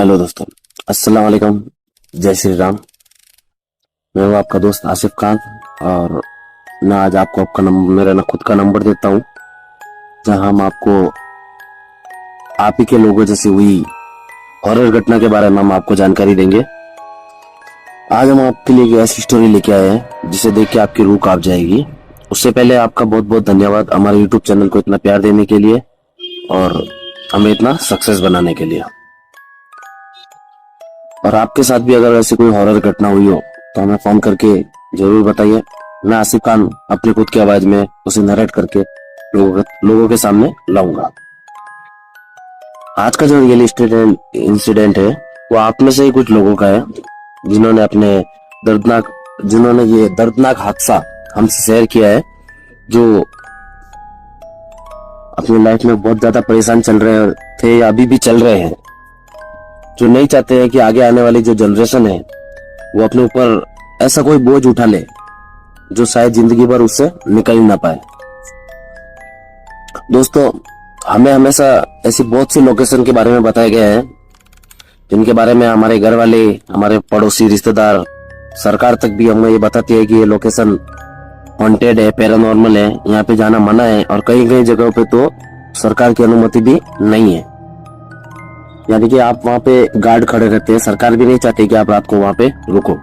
Hello दोस्तों, अस्सलाम वालेकुम। जय श्री राम। मैं हूँ आपका दोस्त आसिफ खान और मैं आज आपको मेरा खुद का नंबर देता हूँ, जहाँ हम आपको आप ही के लोगों जैसी हुई हॉरर घटना के बारे में हम आपको जानकारी देंगे। आज हम आपके लिए एक ऐसी स्टोरी लेके आए हैं जिसे देख के आपकी रूह कांप जाएगी। उससे पहले आपका बहुत बहुत धन्यवाद हमारे यूट्यूब चैनल को इतना प्यार देने के लिए और हमें इतना सक्सेस बनाने के लिए। और आपके साथ भी अगर ऐसी कोई हॉरर घटना हुई हो तो हमें फोन करके जरूर बताइए। मैं आसिफ खान अपनी खुद की आवाज में उसे नरेट करके लोगों के सामने लाऊंगा। आज का जो रियल एस्टेट इंसिडेंट है वो आप में से ही कुछ लोगों का है, जिन्होंने ये दर्दनाक हादसा हमसे शेयर किया है, जो अपनी लाइफ में बहुत ज्यादा परेशान चल रहे थे या अभी भी चल रहे हैं, जो नहीं चाहते हैं कि आगे आने वाली जो जनरेशन है वो अपने ऊपर ऐसा कोई बोझ उठा ले जो शायद जिंदगी भर उससे निकल ना पाए। दोस्तों, हमें हमेशा ऐसी बहुत सी लोकेशन के बारे में बताया गया है जिनके बारे में हमारे घर वाले, हमारे पड़ोसी, रिश्तेदार, सरकार तक भी हमें ये बताती है कि ये लोकेशन हॉन्टेड है, पैरानॉर्मल है, यहाँ पे जाना मना है। और कई कई जगहों पे तो सरकार की अनुमति भी नहीं है, यानी कि आप वहां पे गार्ड खड़े रहते हैं। सरकार भी नहीं चाहती कि आप रात को वहां पे रुको।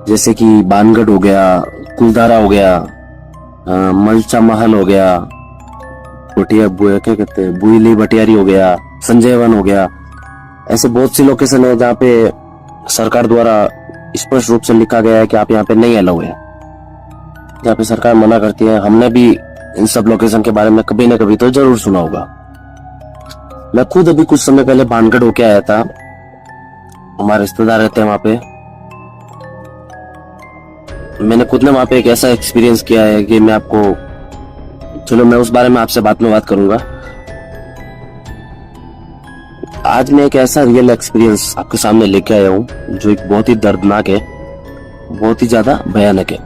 जैसे कि बानगढ़ हो गया, कुलधारा हो गया, मलचा महल हो गया, क्या कहते हैं, बुईली भटियारी हो गया, संजय वन हो गया। ऐसे बहुत सी लोकेशन है जहाँ पे सरकार द्वारा स्पष्ट रूप से लिखा गया है कि आप यहाँ पे नहीं अलाउ है, जहाँ पे सरकार मना करती है। हमने भी इन सब लोकेशन के बारे में कभी न कभी तो जरूर सुना होगा। मैं खुद अभी कुछ समय पहले बानगढ़ होके आया था, हमारे रिश्तेदार रहते हैं वहां पे। मैंने खुद ने वहां पे एक ऐसा एक्सपीरियंस किया है कि मैं उस बारे में आपसे बाद में बात करूंगा। आज मैं एक ऐसा रियल एक्सपीरियंस आपके सामने लेके आया हूँ जो एक बहुत ही दर्दनाक है, बहुत ही ज्यादा भयानक है।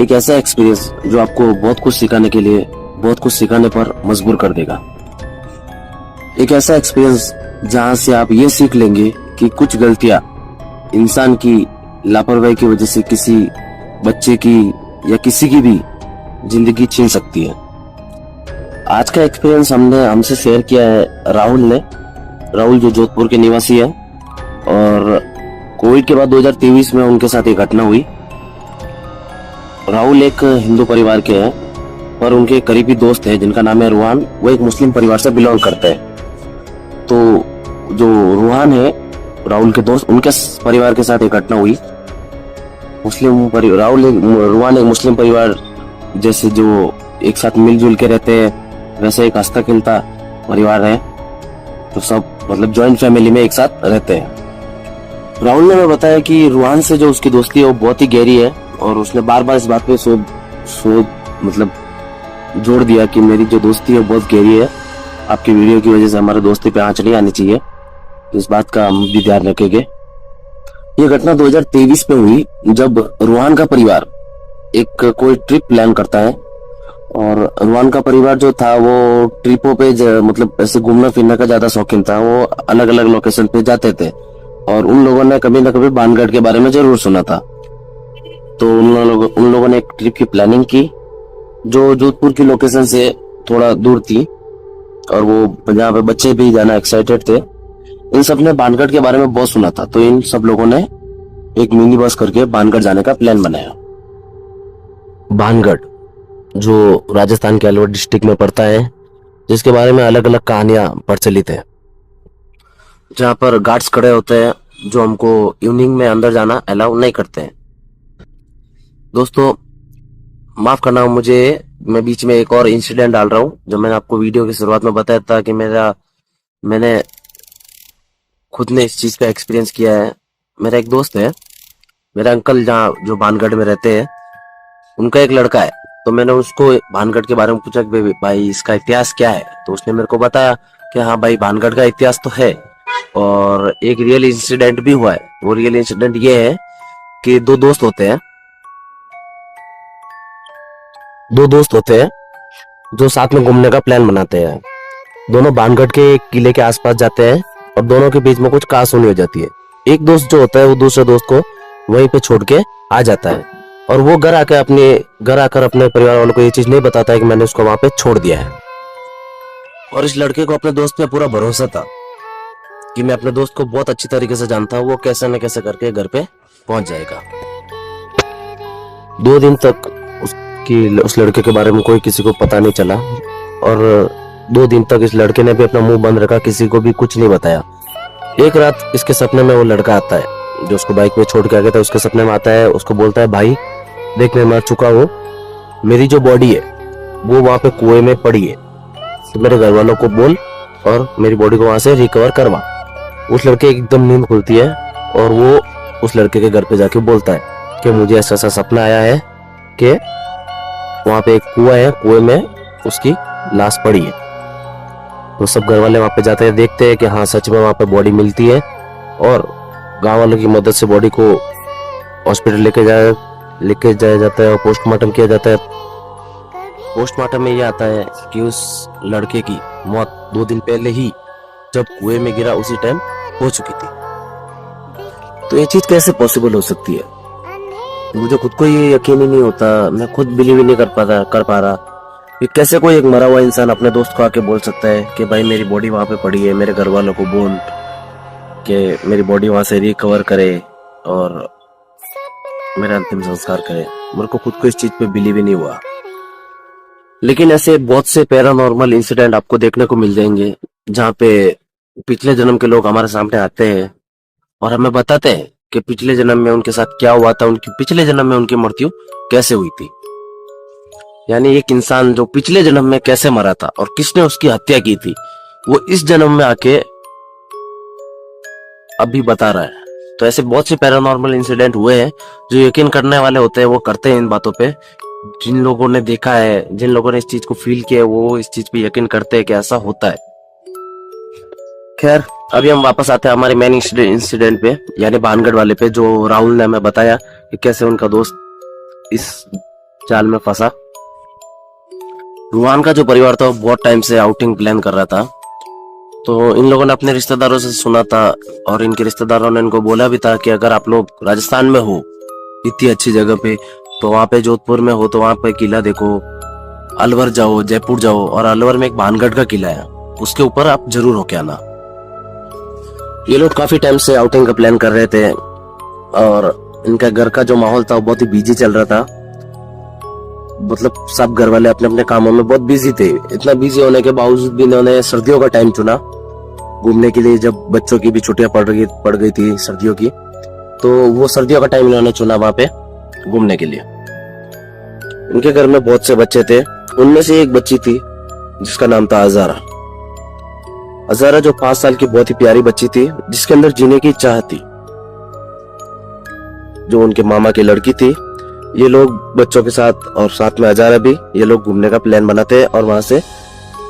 एक ऐसा एक्सपीरियंस जो आपको बहुत कुछ सिखाने पर मजबूर कर देगा। एक ऐसा एक्सपीरियंस जहां से आप ये सीख लेंगे कि कुछ गलतियां इंसान की लापरवाही की वजह से किसी बच्चे की या किसी की भी जिंदगी छीन सकती है। आज का एक्सपीरियंस हमसे शेयर किया है राहुल जो जोधपुर के निवासी है। और कोविड के बाद 2023 में उनके साथ एक घटना हुई। राहुल एक हिंदू परिवार के हैं, पर उनके करीबी दोस्त है जिनका नाम है रूहान। वो एक मुस्लिम परिवार से बिलोंग करते हैं। तो जो रूहान है, राहुल के दोस्त, उनके परिवार के साथ एक घटना हुई। रूहान एक मुस्लिम परिवार जैसे जो एक साथ मिलजुल के रहते हैं, वैसे एक हंसता खेलता परिवार है, तो सब मतलब जॉइंट फैमिली में एक साथ रहते हैं। राहुल ने बताया कि रूहान से जो उसकी दोस्ती है वो बहुत ही गहरी है, और उसने बार बार इस बात पे जोड़ दिया कि मेरी जो दोस्ती है बहुत गहरी है, आपकी वीडियो की वजह से हमारे दोस्ती पे आंच नहीं आनी चाहिए, इस बात का हम भी ध्यान रखेंगे। ये घटना 2023 में हुई, जब रूहान का परिवार एक कोई ट्रिप प्लान करता है। और रूहान का परिवार जो था वो ट्रिपों पे मतलब ऐसे घूमने फिरने का ज्यादा शौकीन था। वो अलग अलग लोकेशन पे जाते थे और उन लोगों ने कभी न कभी बानगढ़ के बारे में जरूर सुना था। तो उन लोगों ने एक ट्रिप की प्लानिंग की जो जोधपुर की लोकेशन से थोड़ा दूर थी, और वो जहाँ पे बच्चे भी जाना एक्साइटेड थे। इन सब ने बानगढ़ के बारे में बहुत सुना था, तो इन सब लोगों ने एक मिनी बस करके बानगढ़ जाने का प्लान बनाया। बानगढ़ जो राजस्थान के अलवर डिस्ट्रिक्ट में पड़ता है, जिसके बारे में अलग अलग कहानियां प्रचलित है, जहाँ पर गार्ड्स खड़े होते हैं जो हमको इवनिंग में अंदर जाना अलाउ नहीं करते हैं। दोस्तों, माफ करना मुझे, मैं बीच में एक और इंसिडेंट डाल रहा हूँ। जो मैंने आपको वीडियो की शुरुआत में बताया था कि मैंने खुद ने इस चीज का एक्सपीरियंस किया है। मेरा एक दोस्त है, मेरा अंकल जो बानगढ़ में रहते हैं, उनका एक लड़का है। तो मैंने उसको बानगढ़ के बारे में पूछा कि भाई इसका इतिहास क्या है। तो उसने मेरे को बताया कि हाँ भाई, बानगढ़ का इतिहास तो है और एक रियल इंसिडेंट भी हुआ है। वो रियल इंसिडेंट ये है कि दो दोस्त होते हैं जो साथ में घूमने का प्लान बनाते हैं। दोनों बानगढ़ के किले के आसपास जाते हैं और दोनों के बीच में कुछ कहासुनी हो जाती है। एक दोस्त जो होता है वो दूसरे दोस्त को वहीं पे छोड़ के आ जाता है और वो घर आकर अपने परिवार वालों को ये चीज नहीं बताता है कि मैंने उसको वहां पे छोड़ दिया है। और इस लड़के को अपने दोस्त पे पूरा भरोसा था कि मैं अपने दोस्त को बहुत अच्छी तरीके से जानता हूँ, वो कैसे न कैसे करके घर पे पहुंच जाएगा। 2 दिन तक उस लड़के के बारे में कोई किसी को पता नहीं चला और 2 दिन तक इस लड़के ने भी अपना मुंह बंद रखा, किसी को भी कुछ नहीं बताया। एक रात इसके सपने में वो लड़का आता है जो उसको बाइक पे छोड़ के आ गया था। उसके सपने में आता है, उसको बोलता है, भाई देख मैं मर चुका हूँ, मेरी जो बॉडी है वो वहां पे कुएं में पड़ी है, तो मेरे घर वालों को बोल और मेरी बॉडी को वहां से रिकवर करवा। उस लड़के की एकदम नींद खुलती है और वो उस लड़के के घर पे जाके बोलता है कि मुझे ऐसा ऐसा सपना आया है कि वहां पे एक कुआं है, कुएं में उसकी लाश पड़ी है। तो सब घर वाले वहां पे जाते हैं, देखते हैं कि हाँ सच में वहां पे बॉडी मिलती है और गांव वालों की मदद से बॉडी को हॉस्पिटल लेके जाया जाता है और पोस्टमार्टम किया जाता है। पोस्टमार्टम में ये आता है कि उस लड़के की मौत 2 दिन पहले ही जब कुएं में गिरा उसी टाइम हो चुकी थी। तो ये चीज कैसे पॉसिबल हो सकती है, मुझे खुद को ये यकीन ही नहीं होता। मैं खुद बिलीव ही नहीं कर पा रहा कि कैसे कोई एक मरा हुआ इंसान अपने दोस्त को आके बोल सकता है कि भाई मेरी बॉडी वहां पे पड़ी है, मेरे घर वालों को बोल कि मेरी बॉडी वहां से रिकवर करे और मेरा अंतिम संस्कार करे। मेरे को खुद को इस चीज पे बिलीव ही नहीं हुआ। लेकिन ऐसे बहुत से पैरानॉर्मल इंसिडेंट आपको देखने को मिल जाएंगे जहाँ पे पिछले जन्म के लोग हमारे सामने आते हैं और हमें बताते हैं कि पिछले जन्म में उनके साथ क्या हुआ था, उनकी पिछले जन्म में उनकी मृत्यु कैसे हुई थी। यानी एक इंसान जो पिछले जन्म में कैसे मरा था और किसने उसकी हत्या की थी, वो इस जन्म में आके अभी बता रहा है। तो ऐसे बहुत से पैरानॉर्मल इंसिडेंट हुए हैं। जो यकीन करने वाले होते हैं वो करते हैं इन बातों पे। जिन लोगों ने देखा है, जिन लोगों ने इस चीज को फील किया है, वो इस चीज पे यकीन करते हैं कि ऐसा होता है। खैर अभी हम वापस आते हैं हमारे मेन इंसिडेंट पे, यानी भानगढ़ वाले पे, जो राहुल ने हमें बताया कि कैसे उनका दोस्त इस जाल में फंसा। रुहान का जो परिवार था वो बहुत टाइम से आउटिंग प्लान कर रहा था। तो इन लोगों ने अपने रिश्तेदारों से सुना था और इनके रिश्तेदारों ने इनको बोला भी था कि अगर आप लोग राजस्थान में हो इतनी अच्छी जगह पे, तो वहां पे जोधपुर में हो तो वहां पे किला देखो, अलवर जाओ, जयपुर जाओ, और अलवर में एक भानगढ़ का किला है, उसके ऊपर आप जरूर होके आना। ये लोग काफी टाइम से आउटिंग का प्लान कर रहे थे और इनका घर का जो माहौल था वो बहुत ही बिजी चल रहा था। मतलब सब घर वाले अपने अपने कामों में बहुत बिजी थे। इतना बिजी होने के बावजूद भी इन्होंने सर्दियों का टाइम चुना घूमने के लिए। जब बच्चों की भी छुट्टियां पड़ गई थी सर्दियों की, तो वो सर्दियों का टाइम इन्होंने चुना वहां पे घूमने के लिए। इनके घर में बहुत से बच्चे थे, उनमें से एक बच्ची थी जिसका नाम था अजारा। अजारा जो 5 साल की बहुत ही प्यारी बच्ची थी, जिसके अंदर जीने की चाह थी, जो उनके मामा की लड़की थी। ये लोग बच्चों के साथ और साथ में अजारा भी, ये लोग घूमने का प्लान बनाते हैं और वहां से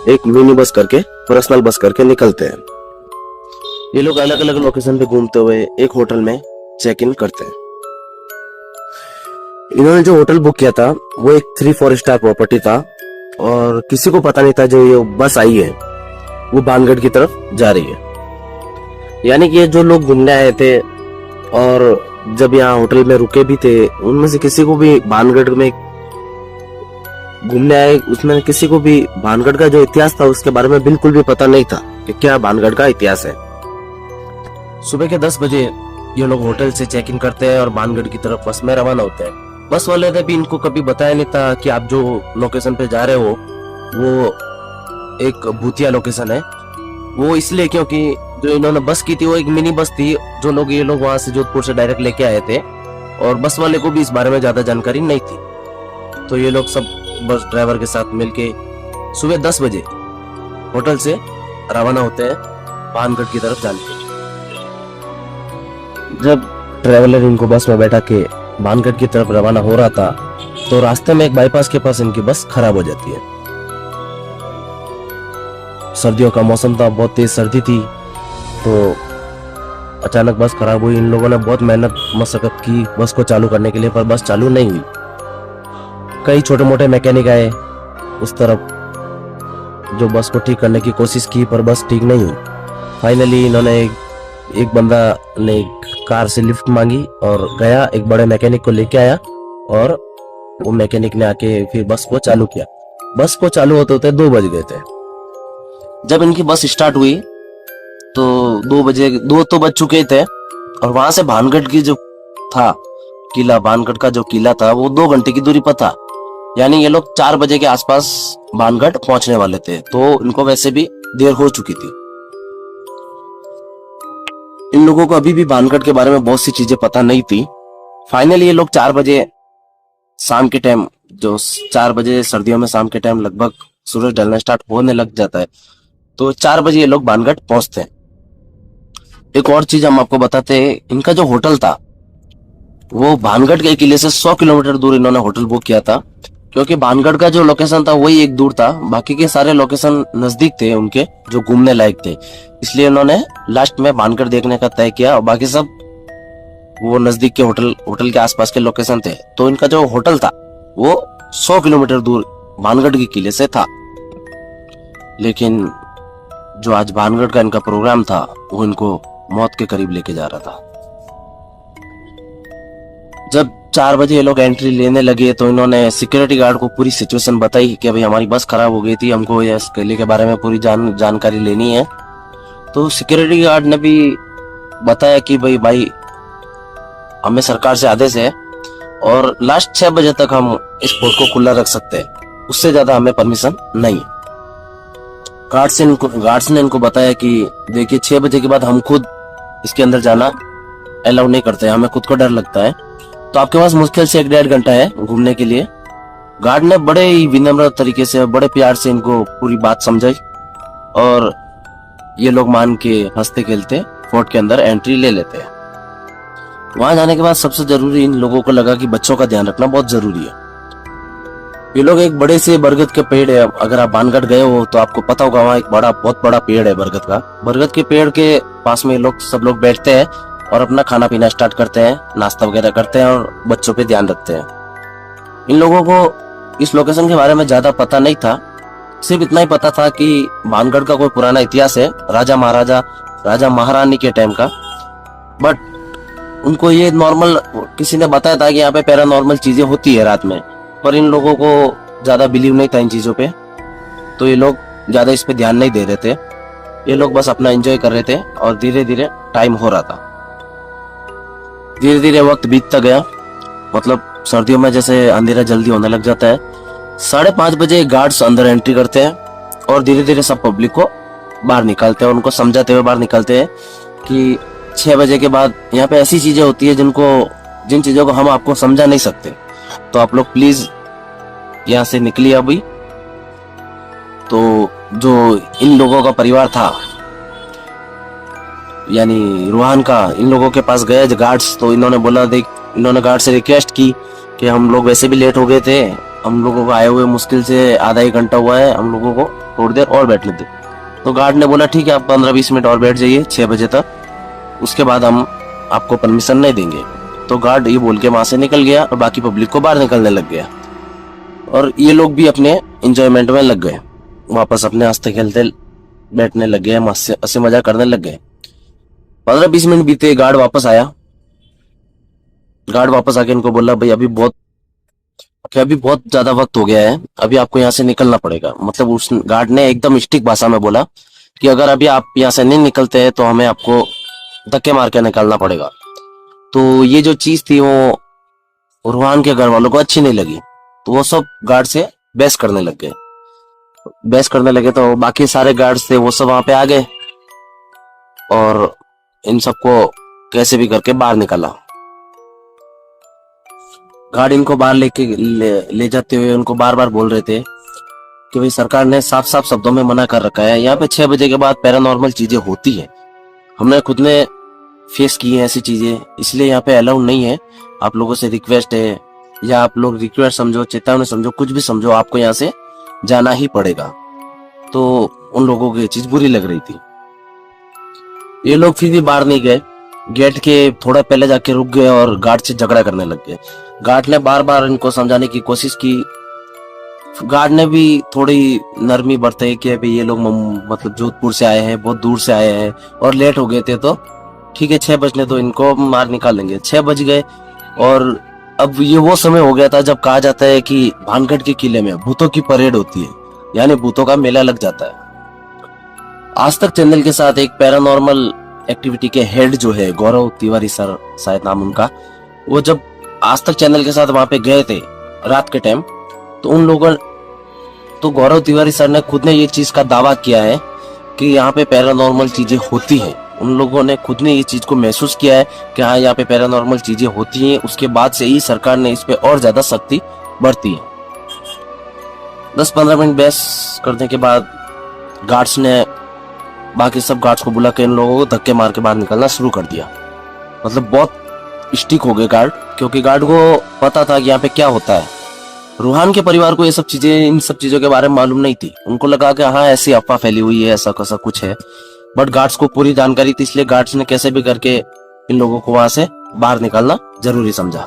एक मिनी बस करके, पर्सनल बस करके निकलते हैं। ये लोग अलग अलग लोकेशन पे घूमते हुए एक होटल में चेक इन करते हैं। इन्होंने जो होटल बुक किया था वो एक 3-4 स्टार प्रॉपर्टी था और किसी को पता नहीं था जो ये बस आई है वो भानगढ़ की तरफ जा रही है। यानी कि ये जो लोग घूमने आए थे और जब यहाँ होटल में रुके भी थे, उनमें से किसी को भी भानगढ़ में घूमने आए, उसमें किसी को भी भानगढ़ का जो इतिहास था उसके बारे में बिल्कुल भी पता नहीं था कि क्या भानगढ़ का इतिहास है। सुबह के 10 बजे ये लोग होटल से चेक इन करते हैं और भानगढ़ की तरफ बस में रवाना होते हैं। बस वाले ने भी इनको कभी बताया नहीं था कि आप जो लोकेशन पे जा रहे हो वो एक भूतिया लोकेशन है। वो इसलिए क्योंकि जो इन्होंने बस की थी वो एक मिनी बस थी, जो लोग ये लोग वहां से जोधपुर से डायरेक्ट लेके आए थे और बस वाले को भी इस बारे में ज्यादा जानकारी नहीं थी। तो ये लोग सब बस ड्राइवर के साथ मिलके सुबह 10 बजे होटल से रवाना होते हैं भानगढ़ की तरफ जाने के। जब ट्रेवलर इनको बस में बैठा के भानगढ़ की तरफ रवाना हो रहा था तो रास्ते में एक बाईपास के पास इनकी बस खराब हो जाती है। सर्दियों का मौसम था, बहुत तेज सर्दी थी, तो अचानक बस खराब हुई। इन लोगों ने बहुत मेहनत मशक्कत की बस को चालू करने के लिए, पर बस चालू नहीं हुई। कई छोटे मोटे मैकेनिक आए उस तरफ जो बस को ठीक करने की कोशिश की, पर बस ठीक नहीं हुई। फाइनली इन्होंने एक बंदा ने कार से लिफ्ट मांगी और गया, एक बड़े मैकेनिक को लेके आया और वो मैकेनिक ने आके फिर बस को चालू किया। बस को चालू होते होते 2 बज गए थे। जब इनकी बस स्टार्ट हुई तो 2 तो बज चुके थे और वहां से भानगढ़ की जो था किला, भानगढ़ का जो किला था वो 2 घंटे की दूरी पर था। यानी ये लोग 4 बजे के आसपास भानगढ़ पहुंचने वाले थे, तो इनको वैसे भी देर हो चुकी थी। इन लोगों को अभी भी भानगढ़ के बारे में बहुत सी चीजें पता नहीं थी। फाइनली ये लोग 4 बजे शाम के टाइम, जो 4 बजे सर्दियों में शाम के टाइम लगभग सूरज ढलना स्टार्ट होने लग जाता है, तो 4 बजे ये लोग भानगढ़ पहुंचते हैं। एक और चीज हम आपको बताते हैं, इनका जो होटल था वो भानगढ़ के किले से 100 किलोमीटर दूर इन्होंने होटल बुक किया था, क्योंकि भानगढ़ का जो लोकेशन था वही एक दूर था, बाकी के सारे लोकेशन नजदीक थे उनके जो घूमने लायक थे। इसलिए उन्होंने लास्ट में भानगढ़ देखने का तय किया और बाकी सब वो नजदीक के होटल के आसपास के लोकेशन थे। तो इनका जो होटल था वो 100 किलोमीटर दूर भानगढ़ के किले से था। लेकिन जो आज भानगढ़ का इनका प्रोग्राम था वो इनको मौत के करीब लेके जा रहा था। जब 4 बजे ये लोग एंट्री लेने लगे तो इन्होंने सिक्योरिटी गार्ड को पूरी सिचुएशन बताई कि भाई हमारी बस खराब हो गई थी, हमको इस किले के बारे में पूरी जानकारी लेनी है। तो सिक्योरिटी गार्ड ने भी बताया कि भाई हमें सरकार से आदेश है और लास्ट 6 बजे तक हम इस पोर्ट को खुला रख सकते हैं, उससे ज्यादा हमें परमिशन नहीं। गार्ड्स ने इनको बताया कि देखिए 6 बजे के बाद हम खुद इसके अंदर जाना अलाउ नहीं करते, हमें खुद को डर लगता है, तो आपके पास मुश्किल से 1-1.5 घंटा है घूमने के लिए। गार्ड ने बड़े ही विनम्र तरीके से, बड़े प्यार से इनको पूरी बात समझाई और ये लोग मान के हंसते खेलते फोर्ट के अंदर एंट्री ले लेते हैं। वहां जाने के बाद सबसे जरूरी इन लोगों को लगा कि बच्चों का ध्यान रखना बहुत जरूरी है। ये लोग एक बड़े से बरगद के पेड़ है, अगर आप भानगढ़ गए हो तो आपको पता होगा, वहाँ एक बहुत बड़ा पेड़ है बरगद का। बरगद के पेड़ के पास में सब लोग बैठते हैं और अपना खाना पीना स्टार्ट करते हैं, नाश्ता वगैरह करते हैं और बच्चों पे ध्यान रखते हैं। इन लोगों को इस लोकेशन के बारे में ज्यादा पता नहीं था, सिर्फ इतना ही पता था कि भानगढ़ का कोई पुराना इतिहास है राजा महारानी के टाइम का। बट उनको ये नॉर्मल किसी ने बताया था कि यहाँ पे पैरानॉर्मल चीजें होती है रात में, पर इन लोगों को ज्यादा बिलीव नहीं था इन चीजों पे, तो ये लोग ज्यादा इस पे ध्यान नहीं दे रहे थे। ये लोग बस अपना एंजॉय कर रहे थे और धीरे धीरे टाइम हो रहा था, धीरे धीरे वक्त बीतता गया। मतलब सर्दियों में जैसे अंधेरा जल्दी होने लग जाता है, 5:30 बजे गार्ड्स अंदर एंट्री करते हैं और धीरे धीरे सब पब्लिक को बाहर निकालते हैं, उनको समझाते हुए बाहर निकालते हैं कि 6 बजे के बाद यहाँ पे ऐसी चीजें होती है जिन चीजों को हम आपको समझा नहीं सकते, तो आप लोग प्लीज यहाँ से निकलिए अभी। तो जो इन लोगों का परिवार था, यानी रूहान का, इन लोगों के पास गए गार्ड्स, तो इन्होंने बोला इन्होंने गार्ड से रिक्वेस्ट की कि हम लोग वैसे भी लेट हो गए थे, हम लोगों को आए हुए मुश्किल से आधा 1 घंटा हुआ है, हम लोगों को थोड़ी देर और बैठने दे। तो गार्ड ने बोला ठीक है, आप 15-20 मिनट और बैठ जाइए 6 बजे तक, उसके बाद हम आपको परमिशन नहीं देंगे। तो गार्ड ये बोल के वहां से निकल गया और बाकी पब्लिक को बाहर निकलने लग गया और ये लोग भी अपने एंजॉयमेंट में लग गए, वापस अपने हंसते खेलते बैठने लग गए, हंसी मजाक करने लग गए। 15-20 मिनट बीते, गार्ड वापस आया। गार्ड वापस आके इनको बोला भाई अभी बहुत ज्यादा वक्त हो गया है, अभी आपको यहाँ से निकलना पड़ेगा। मतलब उस गार्ड ने एकदम स्टिक भाषा में बोला कि अगर अभी आप यहाँ से नहीं निकलते हैं तो हमें आपको धक्के मार के निकालना पड़ेगा। तो ये जो चीज थी वो रूहान के घर वालों को अच्छी नहीं लगी, तो वो सब गार्ड से बहस करने लगे। तो बाकी सारे गार्ड्स थे वो सब वहां पे आ गए और इन सबको कैसे भी करके बाहर निकाला। गार्ड इनको बाहर ले जाते हुए उनको बार बार बोल रहे थे कि भाई सरकार ने साफ साफ शब्दों में मना कर रखा है, यहाँ पे 6 बजे के बाद पैरानॉर्मल चीजें होती है, हमने खुद ने फेस की है ऐसी चीजें, इसलिए यहाँ पे अलाउ नहीं है। आप लोगों से रिक्वेस्ट है, या आप लोग रिक्वेस्ट समझो, चेतावनी समझो, कुछ भी समझो, आपको यहाँ से जाना ही पड़ेगा। तो उन लोगों को ये चीज बुरी लग रही थी। ये लोग फिर भी बाहर नहीं गए, गेट के थोड़ा पहले जाके रुक गए और गार्ड से झगड़ा करने लग गए। गार्ड ने बार बार इनको समझाने की कोशिश की गार्ड ने भी थोड़ी नरमी बरताई कि अभी ये लोग मतलब जोधपुर से आए हैं, बहुत दूर से आए हैं और लेट हो गए थे, तो ठीक है 6 बजने तो इनको मार निकालेंगे। 6 बज गए और अब ये वो समय हो गया था जब कहा जाता है कि भानगढ़ के किले में भूतों की परेड होती है, यानी भूतों का मेला लग जाता है। आज तक चैनल के साथ एक पैरानॉर्मल एक्टिविटी के हेड जो है गौरव तिवारी सर, शायद नाम उनका, वो जब आज तक चैनल के साथ वहां पे गए थे रात के टाइम, तो गौरव तिवारी सर ने खुद ने ये चीज का दावा किया है कि यहाँ पे पैरानॉर्मल चीजें होती हैं। उन लोगों ने खुद ने ये चीज को महसूस किया है कि हाँ यहाँ पे पैरानॉर्मल चीजें होती हैं। उसके बाद से ही सरकार ने इस पे और ज्यादा सख्ती बरती है। 10-15 मिनट बहस करने के बाद गार्ड्स ने बाकी सब गार्ड्स को बुला के इन लोगों को धक्के मार के बाहर निकलना शुरू कर दिया। मतलब बहुत स्टिक हो गए गार्ड, क्योंकि गार्ड को पता था कि यहाँ पे क्या होता है। रूहान के परिवार को ये सब चीजें, इन सब चीजों के बारे में मालूम नहीं थी। उनको लगा कि हाँ ऐसी अफवाह फैली हुई है, ऐसा कैसा कुछ है, बट गार्ड्स को पूरी जानकारी थी, इसलिए गार्ड्स ने कैसे भी करके इन लोगों को वहां से बाहर निकालना जरूरी समझा।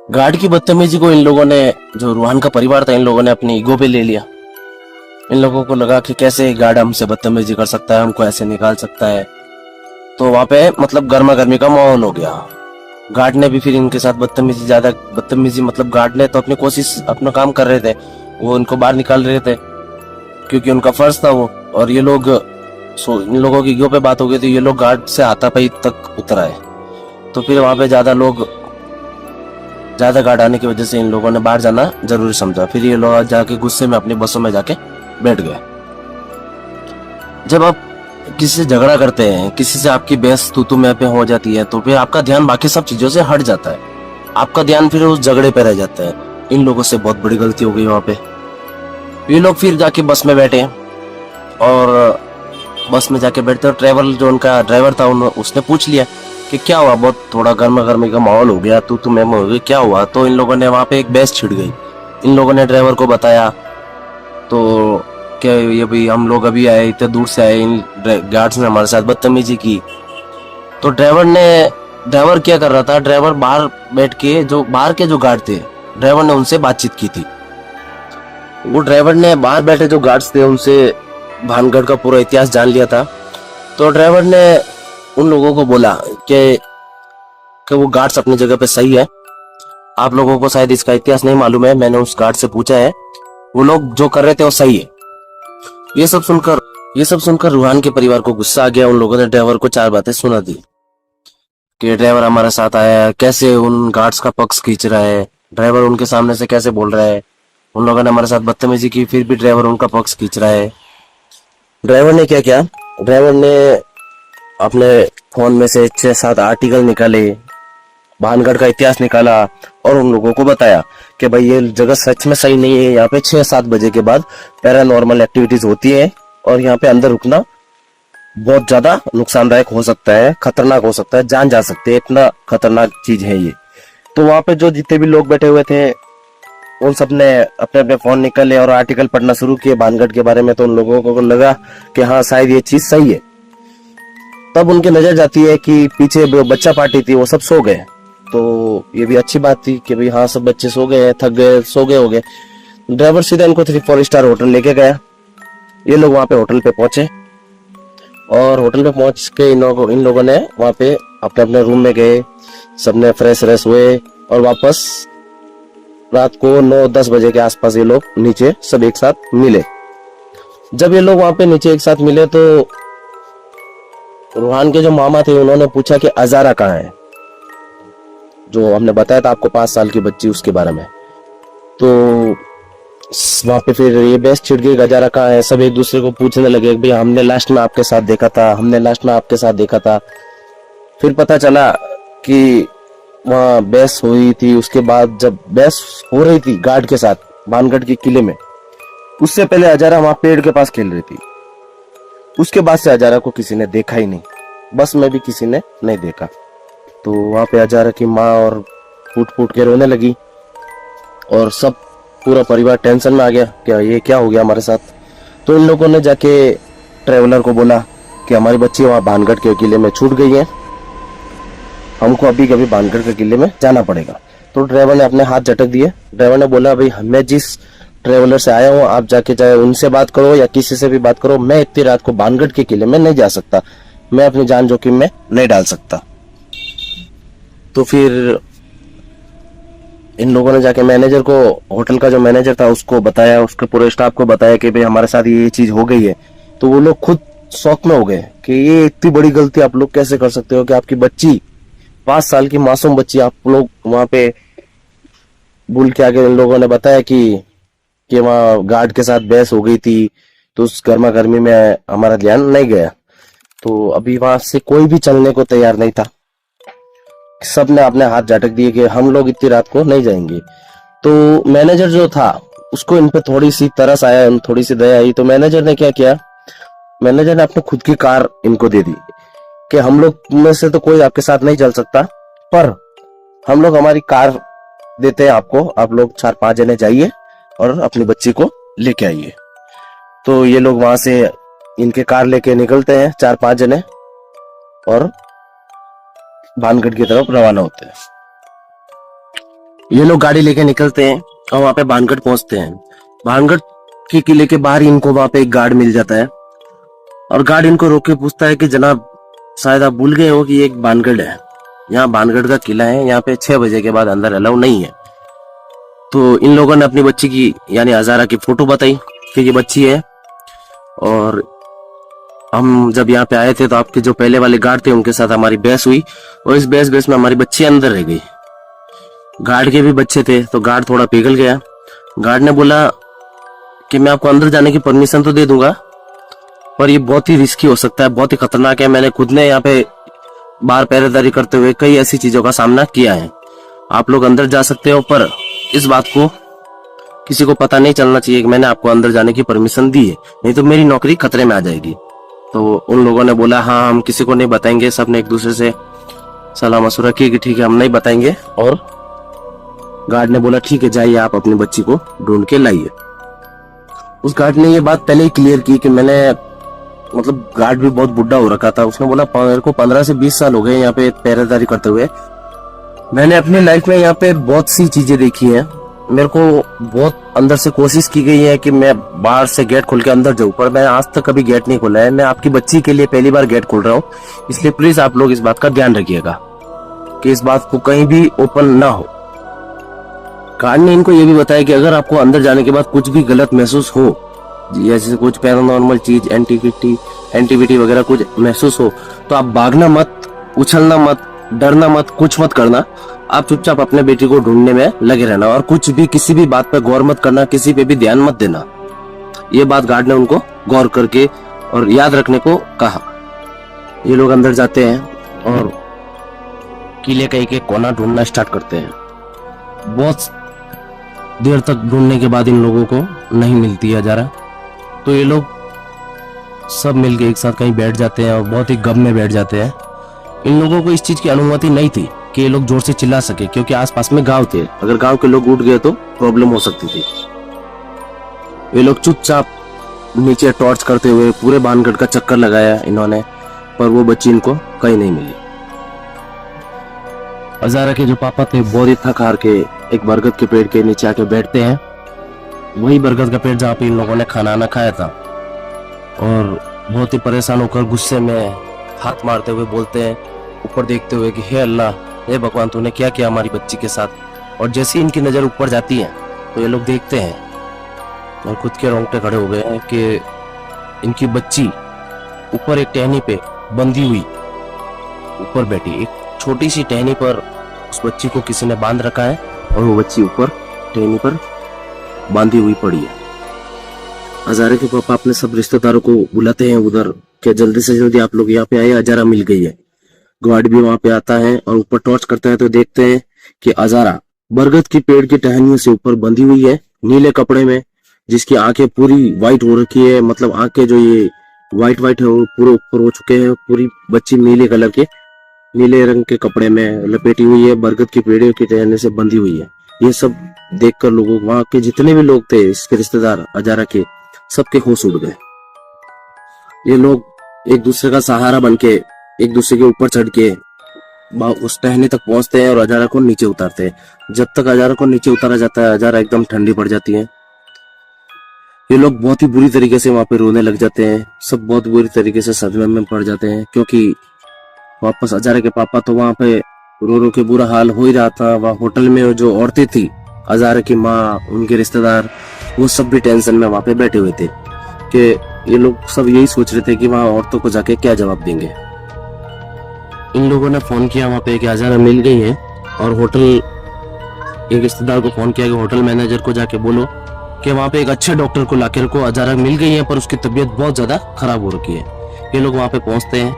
गार्ड की बदतमीजी को इन लोगों ने, जो रूहान का परिवार था, इन लोगों ने अपनी ईगो पे ले लिया। इन लोगों को लगा कि कैसे गार्ड हमसे बदतमीजी कर सकता है, हमको ऐसे निकाल सकता है। तो वहां पे मतलब गर्मा गर्मी का माहौल हो गया। गार्ड ने भी फिर इनके साथ बदतमीजी मतलब गार्ड ने तो अपनी कोशिश, अपना काम कर रहे थे, वो इनको बाहर निकाल रहे थे क्योंकि उनका फर्ज था वो। और ये लोग इन लोगों की ईगो पे बात हो गई, तो ये लोग गार्ड से हाथापाई तक उतर आए। तो फिर वहां पे ज्यादा गार्ड आने की वजह से इन लोगों ने बाहर जाना जरूरी समझा। फिर ये लोग जाके गुस्से में अपनी बसों में जाके बैठ गए। जब आप किसी से झगड़ा करते हैं, किसी से आपकी बहस तू मैं पे हो जाती है, तो फिर आपका ध्यान बाकी सब चीजों से हट जाता है। आपका ध्यान फिर उस झगड़े पे रह जाता है। इन लोगों से बहुत बड़ी गलती हो गई वहां पे। ये लोग फिर जाके बस में बैठे और बस में जाके बैठते, और ट्रेवल जो उनका ड्राइवर था उसने पूछ लिया कि क्या हुआ, बहुत थोड़ा गर्मा गर्मी का माहौल हो गया, तू मैं हो गई, क्या हुआ। तो इन लोगों ने वहां पे एक बहस छिड़ गई। इन लोगों ने ड्राइवर को बताया तो क्या ये भाई हम लोग अभी आए, इतने दूर से आए, इन गार्ड्स ने हमारे साथ बदतमीजी की। तो ड्राइवर क्या कर रहा था, ड्राइवर बाहर बैठ के, जो बाहर के जो गार्ड थे, ड्राइवर ने उनसे बातचीत की थी। वो ड्राइवर ने बाहर बैठे जो गार्ड्स थे उनसे भानगढ़ का पूरा इतिहास जान लिया था। तो ड्राइवर ने उन लोगों को बोला कि वो गार्ड्स अपनी जगह पे सही है, आप लोगों को शायद इसका इतिहास नहीं मालूम है, मैंने उस गार्ड से पूछा है, वो लोग जो कर रहे थे वो सही है। ये सब सुनकर रूहान के परिवार को गुस्सा आ गया। उन लोगों ने ड्राइवर को 4 बातें सुना दी कि ड्राइवर हमारे साथ आया है, कैसे उन गार्ड्स का पक्ष खींच रहा है, ड्राइवर उनके सामने से कैसे बोल रहा है, उन लोगों ने हमारे साथ बदतमीजी की, फिर भी ड्राइवर उनका पक्ष खींच रहा है। ड्राइवर ने क्या किया, ड्राइवर ने अपने फोन में से 6-7 आर्टिकल निकाले, भानगढ़ का इतिहास निकाला और उन लोगों को बताया कि भाई ये जगह सच में सही नहीं है, यहाँ पे 6-7 बजे के बाद पैरानॉर्मल एक्टिविटीज होती है और यहाँ पे अंदर रुकना बहुत ज्यादा नुकसानदायक हो सकता है, खतरनाक हो सकता है, जान जा सकती है, इतना खतरनाक चीज है ये। तो वहां पे जो जितने भी लोग बैठे हुए थे उन सब ने अपने अपने फोन निकाले और आर्टिकल पढ़ना शुरू किए भानगढ़ के बारे में। तो उन लोगों को लगा कि हाँ शायद ये चीज सही है। तब उनकी नजर जाती है कि पीछे जो बच्चा पार्टी थी वो सब सो गए। तो ये भी अच्छी बात थी कि भाई हाँ सब बच्चे सो गए, थक गए, सो गए हो गए। ड्राइवर सीधा इनको 3-4 स्टार होटल लेके गया। ये लोग वहां पे होटल पे पहुंचे और होटल पे पहुंच के इन लोगों ने वहां पे अपने अपने रूम में गए, सबने फ्रेश हुए और वापस रात को 9-10 बजे के आसपास ये लोग नीचे सब एक साथ मिले। जब ये लोग वहां पे नीचे एक साथ मिले तो रूहान के जो मामा थे उन्होंने पूछा कि अजारा कहाँ है, जो हमने बताया था आपको 5 साल की बच्ची, उसके बारे में। तो वहां पे फिर ये बहस छिड़ गई, अजारा कहाँ है। सब एक दूसरे को पूछने लगे भाई हमने लास्ट में आपके साथ देखा था, हमने लास्ट में आपके साथ देखा था। फिर पता चला कि वहां बहस हुई थी। उसके बाद जब बहस हो रही थी गार्ड के साथ भानगढ़ के किले में, उससे पहले अजारा वहां पेड़ के पास खेल रही थी। उसके बाद से अजारा को किसी ने देखा ही नहीं, बस में भी किसी ने नहीं देखा। तो वहां पे अजारा की माँ और फूट के रोने लगी और सब पूरा परिवार टेंशन में आ गया, क्या ये क्या हो गया हमारे साथ। तो इन लोगों ने जाके ट्रेवलर को बोला कि हमारी बच्ची वहां भानगढ़ के किले में छूट गई है, हमको अभी कभी भानगढ़ के किले में जाना पड़ेगा। तो ड्राइवर ने अपने हाथ झटक दिए। ड्राइवर ने बोला भाई मैं जिस ट्रेवलर से आया हूँ, आप जाके चाहे उनसे बात करो या किसी से भी बात करो, मैं इतनी रात को बानगढ़ के किले में नहीं जा सकता, मैं अपनी जान जोखिम में नहीं डाल सकता। तो फिर इन लोगों ने जाके मैनेजर को, होटल का जो मैनेजर था उसको बताया, उसके पूरे स्टाफ को बताया कि भाई हमारे साथ ये चीज हो गई है। तो वो लोग खुद शौक में हो गए कि ये इतनी बड़ी गलती आप लोग कैसे कर सकते हो कि आपकी बच्ची, 5 साल की मासूम बच्ची, आप लोग वहां पे भूल के आगे इन लोगों ने बताया कि वहाँ गार्ड के साथ बहस हो गई थी, तो उस गर्मा गर्मी में हमारा ध्यान नहीं गया। तो अभी वहां से कोई भी चलने को तैयार नहीं था, सब ने अपने हाथ झटक दिए कि हम लोग इतनी रात को नहीं जाएंगे। तो मैनेजर जो था उसको इन पे थोड़ी सी तरस आया, थोड़ी सी दया आई, तो मैनेजर ने क्या किया, मैनेजर ने अपनी खुद की कार इनको दे दी कि हम लोग में से तो कोई आपके साथ नहीं चल सकता, पर हम लोग हमारी कार देते हैं आपको, आप लोग 4-5 जने जाइए और अपनी बच्ची को लेके आइए। तो ये लोग वहां से इनके कार लेके निकलते हैं 4-5 जने और भानगढ़ की तरफ रवाना होते हैं। ये लोग गाड़ी लेके निकलते हैं और वहां पे भानगढ़ पहुंचते हैं। भानगढ़ के किले के बाहर इनको वहां पे एक गार्ड मिल जाता है और गार्ड इनको रोक के पूछता है कि जनाब, शायद आप भूल गए हो कि ये एक भानगढ़ है, यहाँ भानगढ़ का किला है, यहाँ पे 6 बजे के बाद अंदर अलाउ नहीं है। तो इन लोगों ने अपनी बच्ची की यानी हजारा की फोटो बताई कि ये बच्ची है, और हम जब यहाँ पे आए थे तो आपके जो पहले वाले गार्ड थे उनके साथ हमारी बहस हुई और इस बहस में हमारी बच्ची अंदर रह गई। गार्ड के भी बच्चे थे तो गार्ड थोड़ा पिघल गया। गार्ड ने बोला कि मैं आपको अंदर जाने की परमिशन तो दे दूंगा, पर ये बहुत ही रिस्की हो सकता है, बहुत ही खतरनाक है। मैंने खुद ने यहाँ पे बाहर पहरेदारी करते हुए कई ऐसी चीजों का सामना किया है। आप लोग अंदर जा सकते हो, पर इस बात को किसी को पता नहीं चलना चाहिए कि मैंने आपको अंदर जाने की परमिशन दी है, नहीं तो मेरी नौकरी खतरे में आ जाएगी। तो उन लोगों ने बोला हाँ हम किसी को नहीं बताएंगे, सबने एक दूसरे से सलाह मशुरा की कि ठीक है हम नहीं बताएंगे। और गार्ड ने बोला ठीक है जाइए आप अपनी बच्ची को ढूंढ के लाइए। उस गार्ड ने ये बात पहले ही क्लियर की कि मैंने, मतलब गार्ड भी बहुत बुढ़ा हो रखा था, उसने बोला मेरे को 15 से 20 साल हो गए यहाँ पे पहरेदारी करते हुए, मैंने अपनी लाइफ में यहाँ पे बहुत सी चीजें देखी हैं, मेरे को बहुत अंदर से कोशिश की गई है कि मैं बाहर से गेट खोल के अंदर जाऊं, पर मैं आज तक कभी गेट नहीं खोला है। मैं आपकी बच्ची के लिए पहली बार गेट खोल रहा हूँ, इसलिए प्लीज आप लोग इस बात का ध्यान रखिएगा कि इस बात को कहीं भी ओपन ना हो। गार्ड ने इनको ये भी बताया कि अगर आपको अंदर जाने के बाद कुछ भी गलत महसूस हो, जैसे कुछ पैरानॉर्मल चीज, एंटीविटी वगैरह कुछ महसूस हो, तो आप भागना मत, उछलना मत, डरना मत, कुछ मत करना, आप चुपचाप अपने बेटी को ढूंढने में लगे रहना और कुछ भी किसी भी बात पर गौर मत करना, किसी पे भी ध्यान मत देना। ये बात गार्ड ने उनको गौर करके और याद रखने को कहा। ये लोग अंदर जाते हैं और किले का एक एक कोना ढूंढना स्टार्ट करते हैं। बहुत देर तक ढूंढने के बाद इन लोगों को नहीं मिलती है हजारा, तो ये लोग सब मिलके एक साथ कहीं बैठ जाते हैं और बहुत ही गम में बैठ जाते हैं। इन लोगों को इस चीज की अनुमति नहीं थी कि ये लोग जोर से चिल्ला सके, क्योंकि आसपास में गांव थे, अगर गांव के लोग उठ गए तो प्रॉब्लम हो सकती थी। ये लोग चुपचाप नीचे टॉर्च करते हुए पूरे भानगढ़ का चक्कर लगाया इन्होंने, पर वो बच्ची इनको कहीं नहीं मिली। हजारा के जो पापा थे बहुत ही थक हार के एक बरगद के पेड़ के नीचे आके बैठते हैं, वही बरगद का पेड़ जहाँ पे इन लोगों ने खाना ना खाया था, और बहुत ही परेशान होकर गुस्से में हाथ मारते हुए बोलते हैं, ऊपर देखते हुए कि हे अल्लाह, हे भगवान, तूने क्या किया हमारी बच्ची के साथ। और जैसे ही इनकी नजर ऊपर जाती है तो ये लोग देखते हैं और खुद के रोंगटे खड़े हो गए हैं कि इनकी बच्ची ऊपर एक टहनी पे बंधी हुई ऊपर बैठी, एक छोटी सी टहनी पर उस बच्ची को किसी ने बांध रखा है और वो बच्ची ऊपर टहनी पर बांधी हुई पड़ी है। हजारे के पापा अपने सब रिश्तेदारों को बुलाते हैं उधर कि जल्दी से जल्दी आप लोग यहाँ पे आए, हजारा मिल गई है। गार्ड भी वहां पे आता है और ऊपर टॉर्च करता है तो देखते हैं कि हजारा बरगद की पेड़ की टहनियों से ऊपर बंधी हुई है नीले कपड़े में, जिसकी आंखें पूरी व्हाइट हो रखी है, मतलब आंखें जो ये व्हाइट है वो पूरे ऊपर हो चुके हैं। पूरी बच्ची नीले कलर के, नीले रंग के कपड़े में लपेटी हुई है, बरगद की पेड़ की टहनी से बंधी हुई है। ये सब देखकर लोगों, वहां के जितने भी लोग थे इसके रिश्तेदार हजारा के, सबके होश उड़ गए। ये लोग एक दूसरे का सहारा बनके एक दूसरे के ऊपर चढ़ के उस टहनी तक पहुंचते हैं और हजारा को नीचे उतारते हैं। जब तक हजारा को नीचे उतारा जाता है हजारा एकदम ठंडी पड़ जाती है ये लोग बहुत ही बुरी तरीके से वहां पे रोने लग जाते हैं। सब बहुत बुरी तरीके से सदमे में पड़ जाते हैं, क्योंकि वापस हजारे के पापा तो वहां पे रो रो के बुरा हाल हो ही रहा था। वहां होटल में जो औरतें थी, हजारे की माँ, उनके रिश्तेदार, वो सब भी टेंशन में वहां पे बैठे हुए थे कि ये लोग सब यही सोच रहे थे कि वहां औरतों को जाके क्या जवाब देंगे। इन लोगों ने फोन किया वहां पे कि हजारा मिल गई है, और होटल एक रिश्तेदार को फोन किया कि होटल मैनेजर को जाके बोलो कि वहां पे एक अच्छे डॉक्टर को लाकर को हजारा मिल गई है, पर उसकी तबीयत बहुत ज्यादा खराब हो रखी है। ये लोग वहां पे पहुंचते हैं,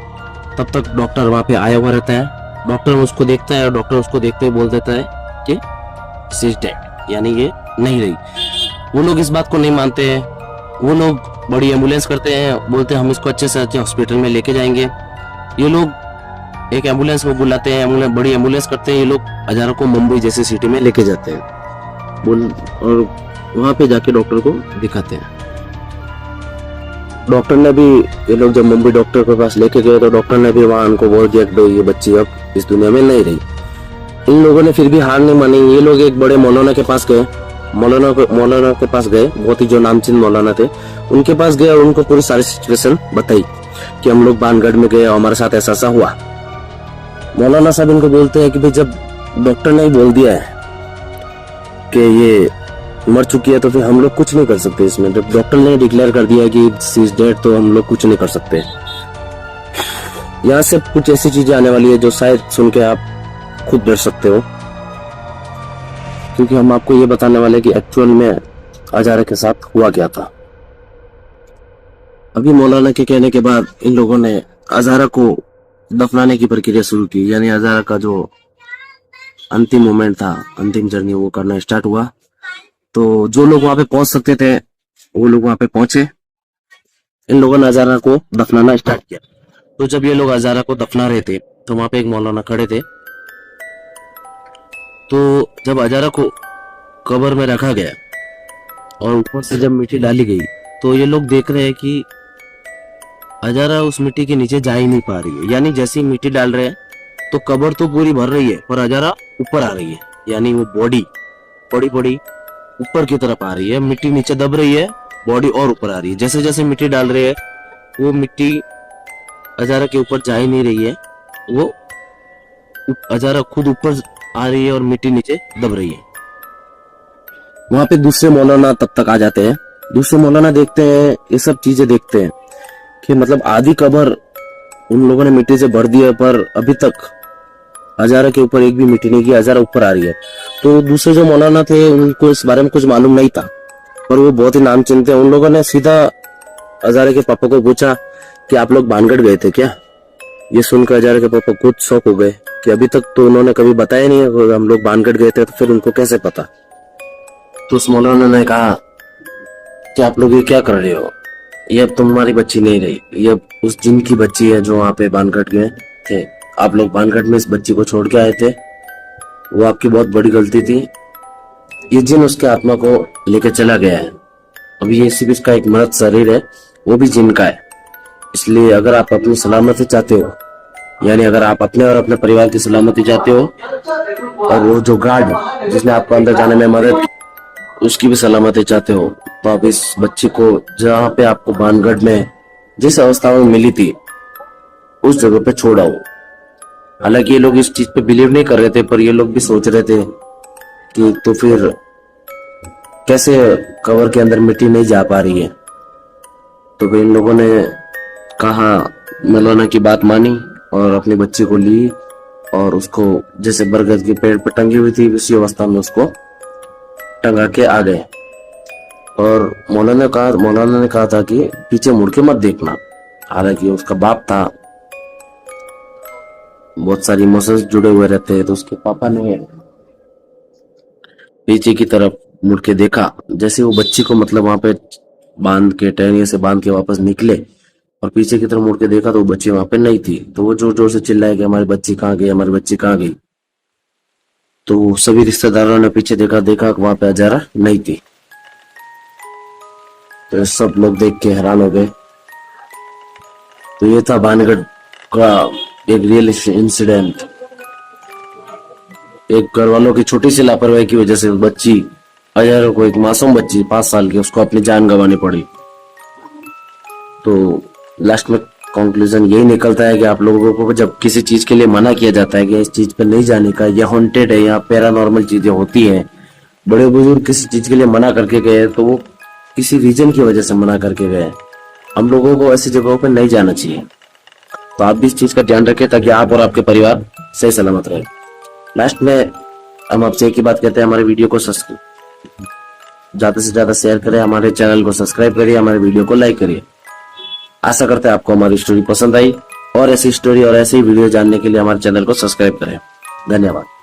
तब तक डॉक्टर वहां पे आया हुआ रहता है। डॉक्टर उसको देखता है और डॉक्टर उसको देखते हुए बोल देता है कि शी इज डेड, यानी ये नहीं रही। वो लोग इस बात को नहीं मानते हैं। वो लोग बड़ी एम्बुलेंस करते हैं, बोलते हैं हम इसको अच्छे से अच्छे हॉस्पिटल में लेके जाएंगे। ये लोग एक एम्बुलेंस को बुलाते हैं, बड़ी एम्बुलेंस करते हैं। ये लोग हजारों को मुंबई जैसे सिटी में लेके जाते हैं और वहां पे जाके डॉक्टर को दिखाते हैं। डॉक्टर ने भी, ये लोग जब मुंबई डॉक्टर के पास लेके गए तो डॉक्टर ने भी वहां उनको बोल दिया कि ये बच्ची अब इस दुनिया में नहीं रही। इन लोगों ने फिर भी हार नहीं मानी। ये लोग एक बड़े मौलाना के पास गए। मौलाना के पास गए, बहुत ही जो नामचीन मौलाना थे, उनके पास गए और उनको पूरी सारी सिचुएशन बताई कि हम लोग बानगढ़ में गए और हमारे साथ ऐसा ऐसा हुआ। मौलाना साहब इनको बोलते हैं कि भाई जब डॉक्टर ने ही बोल दिया है कि ये मर चुकी है तो फिर हम लोग कुछ नहीं कर सकते इसमें। जब डॉक्टर ने डिक्लेयर कर दिया कि शी इज डेड तो हम लोग कुछ नहीं कर सकते। यहाँ से कुछ ऐसी चीजें आने वाली है जो शायद सुन के आप खुद डर सकते हो, क्योंकि हम आपको ये बताने वाले कि एक्चुअल में हजारा के साथ हुआ क्या था। अभी मौलाना के कहने के बाद इन लोगों ने हजारा को दफनाने की प्रक्रिया शुरू की, यानी हजारा का जो अंतिम मोमेंट था, अंतिम जर्नी, वो करना स्टार्ट हुआ। तो जो लोग वहां पे पहुंच सकते थे वो लोग वहां पे पहुंचे। इन लोगों ने हजारा को दफनाना स्टार्ट किया। तो जब ये लोग हजारा को दफना रहे थे तो वहां पे एक मौलाना खड़े थे। तो जब हजारा को कब्र में रखा गया और ऊपर से जब मिट्टी डाली गई तो ये लोग देख रहे हैं कि हजारा उस मिट्टी के नीचे जा ही नहीं पा रही है। यानी जैसे ही मिट्टी डाल रहे हैं तो कब्र तो पूरी भर रही है, पर हजारा ऊपर आ रही है, यानी वो बॉडी बड़ी बड़ी ऊपर की तरफ आ रही है। मिट्टी नीचे दब रही है, बॉडी और ऊपर आ रही है। जैसे जैसे मिट्टी डाल रहे हैं वो मिट्टी हजारा के ऊपर जा ही नहीं रही है, वो हजारा खुद ऊपर आ रही है और मिट्टी नीचे दब रही है। वहां पे दूसरे मौलाना तब तक आ जाते हैं। दूसरे मौलाना देखते हैं, ये सब चीजें देखते हैं कि मतलब आधी कब्र उन लोगों ने मिट्टी से भर दी है, पर अभी तक हजारा के ऊपर एक भी मिट्टी नहीं की, हजारा ऊपर आ रही है। तो दूसरे जो मौलाना थे उनको इस बारे में कुछ मालूम नहीं था, पर वो बहुत ही नामचीन थे। उन लोगों ने सीधा हजारे के पापा को पूछा कि आप लोग बानगढ़ गए थे क्या? ये सुनकर हजारे के पापा खुद शौक हो गए कि अभी तक तो उन्होंने कभी बताया नहीं है हम लोग बानगढ़ गए थे, तो फिर उनको कैसे पता। तो उस मौलाना ने कहा कि आप लोग ये क्या कर रहे हो, ये अब तुम्हारी बच्ची नहीं रही, ये अब उस जिन की बच्ची है जो वहां पे बानगढ़ गए थे। आप लोग बानगढ़ में इस बच्ची को छोड़ के आए थे, वो आपकी बहुत बड़ी गलती थी। ये जिन उसके आत्मा को लेकर चला गया है। अभी ये सिर्फ इसका एक मृत शरीर है, वो भी जिन का है। इसलिए अगर आप अपनी सलामती चाहते हो, यानी अगर आप अपने और अपने परिवार की सलामती चाहते हो, और वो जो गार्ड जिसने आपको अंदर जाने में मदद की उसकी भी सलामती चाहते हो, तो आप इस बच्ची को जहाँ पे आपको बानगढ़ में जिस अवस्था में मिली थी उस जगह पे छोड़ आओ। हालांकि ये लोग इस चीज पे बिलीव नहीं कर रहे थे, पर ये लोग भी सोच रहे थे कि तो फिर कैसे कवर के अंदर मिट्टी नहीं जा पा रही है। तो फिर इन लोगों ने कहा, मौलाना की बात मानी और अपनी बच्ची को ली और उसको जैसे बरगद के पेड़ पर टंगी हुई थी उसी अवस्था में उसको टंगा के आ गए। और मौलाना ने कहा था कि पीछे मुड़ के मत देखना। हालांकि उसका बाप था, बहुत सारी इमोशंस जुड़े हुए रहते हैं, तो उसके पापा ने पीछे की तरफ मुड़ के देखा। जैसे वो बच्ची को मतलब वहां पे बांध के, टहनियों से बांध के वापस निकले और पीछे की तरफ मुड़ के देखा तो वो बच्ची वहां पे नहीं थी। तो वो जोर जोर से चिल्लाए कि हमारी बच्ची कहाँ गई, हमारी बच्ची कहाँ गई। तो सभी रिश्तेदारों ने पीछे देखा कि वहां पे हजारा नहीं थी। तो सब लोग देख के हैरान हो गए। तो ये था बानगढ़ का एक रियल इंसिडेंट। एक घर वालों की छोटी सी लापरवाही की वजह से बच्ची अजहर को, एक मासूम बच्ची 5 साल की, उसको अपनी जान गंवानी पड़ी। तो लास्ट में कंक्लूजन यही निकलता है कि आप लोगों को जब किसी चीज के लिए मना किया जाता है कि इस चीज पे नहीं जाने का, ये हॉन्टेड है, यहाँ पैरानॉर्मल चीजें होती हैं, बड़े बुजुर्ग किसी चीज के लिए मना करके गए तो वो किसी रीजन की वजह से मना करके गए। हम लोगों को ऐसी जगहों पर नहीं जाना चाहिए। तो आप भी इस चीज का ध्यान रखें ताकि आप और आपके परिवार सही सलामत रहे। लास्ट में हम आपसे एक ही बात कहते हैं, हमारे वीडियो को ज्यादा से ज्यादा शेयर करें, हमारे चैनल को सब्सक्राइब करिए, हमारे वीडियो को लाइक करिए। आशा करते हैं आपको हमारी स्टोरी पसंद आई, और ऐसी स्टोरी और ऐसी वीडियो जानने के लिए हमारे चैनल को सब्सक्राइब करें। धन्यवाद।